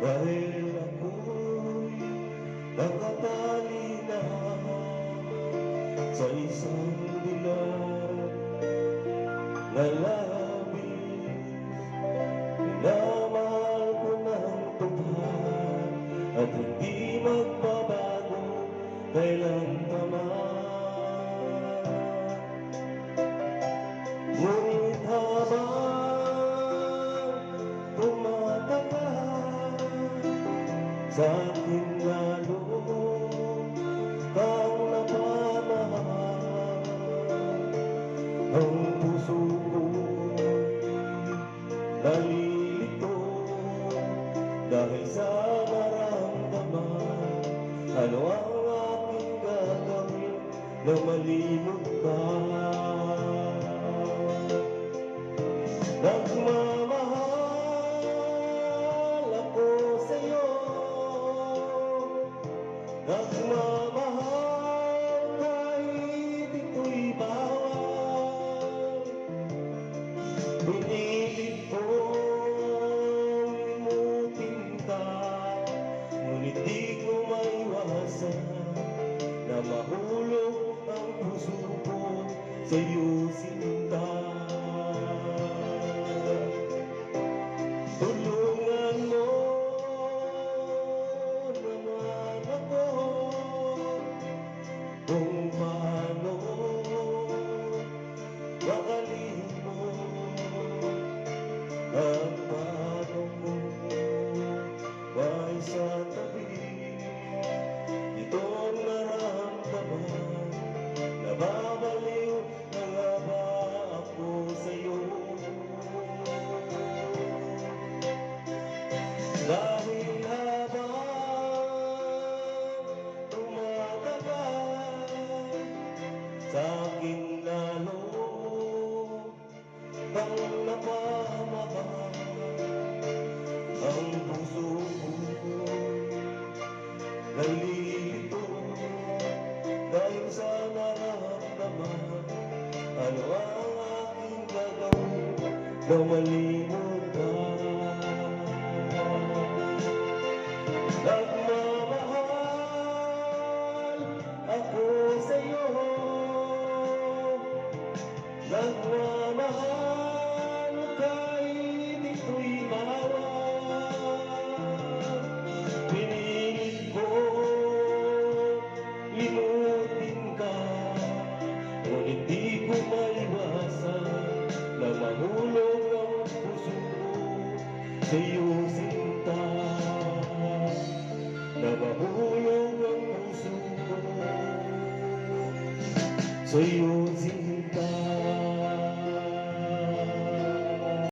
Dahil ako'y nakatali na sa isang dilag na labis. Minamahal ko ng tupad at hindi magbabago kailan pa man. Ngunit habang tumatagal, sa akin lalo kang napamahal. Ang puso ko'y nalilito dahil sa naramdaman. Ano ang aking gagawin na malimot ka? Nagmamahal ako sa'yo, nagmamahal kahit ito'y bawal. Pinilit kong limutin ka, ngunit di ko maiwasan na mahulog ang puso ko sa'yo, sinta. Tulungan mo naman ako kung paano makalimot at paano mo maisasabi ito ang naramdaman. Nababaliw na nga ba ako sa'yo? Dahil habang tumatagal, sa akin lalo kang napamahal. Ang puso ko'y nalilito dahil sa naramdaman. Ano ang aking gagawin na malimot ka? Nagmamahal ako sa'yo, nagmamahal kahit ito'y bawal. Pinilit ko limutin ka, ngunit di ko maiwasan na mahulog ang puso ko sa'yo, sinta. Na mahulog ang puso ko sa'yo,